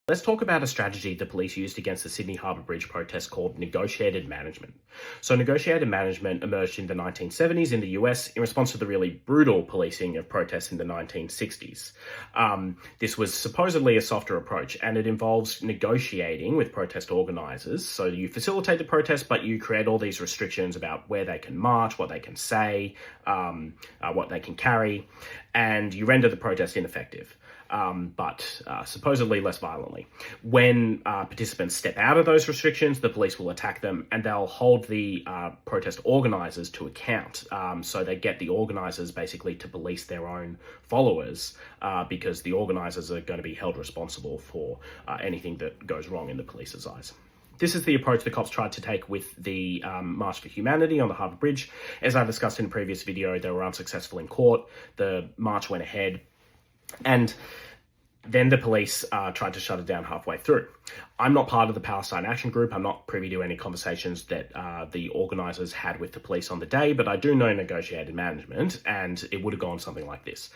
Let's talk about a strategy the police used against the Sydney Harbour Bridge protest called negotiated management. So negotiated management emerged in the 1970s in the US in response to the really brutal policing of protests in the 1960s. This was supposedly a softer approach, and it involves negotiating with protest organisers. So you facilitate the protest, but you create all these restrictions about where they can march, what they can say, what they can carry, and you render the protest ineffective. But supposedly less violently. When participants step out of those restrictions, the police will attack them and they'll hold the protest organisers to account. So they get the organisers basically to police their own followers because the organisers are going to be held responsible for anything that goes wrong in the police's eyes. This is the approach the cops tried to take with the March for Humanity on the Harbour Bridge. As I discussed in a previous video, they were unsuccessful in court. The march went ahead, and then the police tried to shut it down halfway through. I'm not part of the Palestine Action Group. I'm not privy to any conversations that the organisers had with the police on the day, but I do know negotiated management, and it would have gone something like this.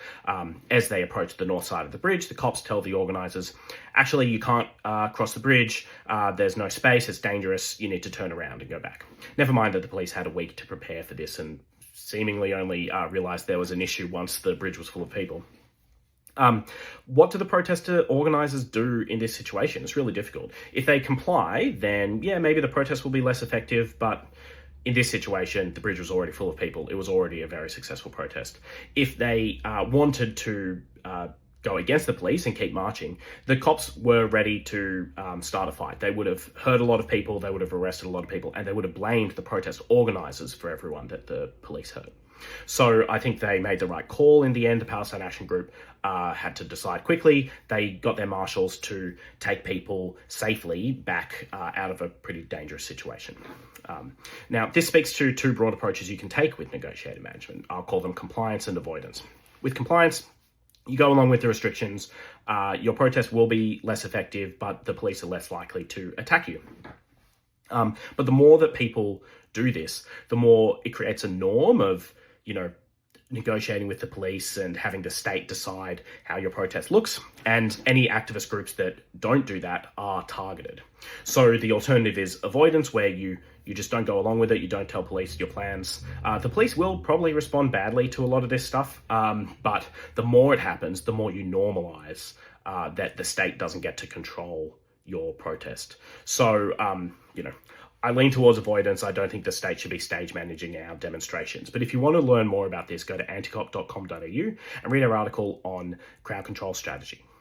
As they approach the north side of the bridge, the cops tell the organisers, actually, you can't cross the bridge. There's no space. It's dangerous. You need to turn around and go back. Never mind that the police had a week to prepare for this and seemingly only realised there was an issue once the bridge was full of people. What do the protester organisers do in this situation? It's really difficult. If they comply, then yeah, maybe the protest will be less effective, but in this situation, the bridge was already full of people. It was already a very successful protest. If they wanted to go against the police and keep marching, the cops were ready to start a fight. They would have hurt a lot of people, they would have arrested a lot of people, and they would have blamed the protest organisers for everyone that the police hurt. So I think they made the right call in the end. The Palestine Action Group had to decide quickly. They got their marshals to take people safely back out of a pretty dangerous situation. Now, this speaks to two broad approaches you can take with negotiated management. I'll call them compliance and avoidance. With compliance, you go along with the restrictions. Your protest will be less effective, but the police are less likely to attack you. But the more that people do this, the more it creates a norm of, negotiating with the police and having the state decide how your protest looks. And any activist groups that don't do that are targeted. So the alternative is avoidance, where you just don't go along with it. You don't tell police your plans. The police will probably respond badly to a lot of this stuff. But the more it happens, the more you normalize that the state doesn't get to control your protest. So, I lean towards avoidance. I don't think the state should be stage managing our demonstrations. But if you want to learn more about this, go to anticop.com.au and read our article on crowd control strategy.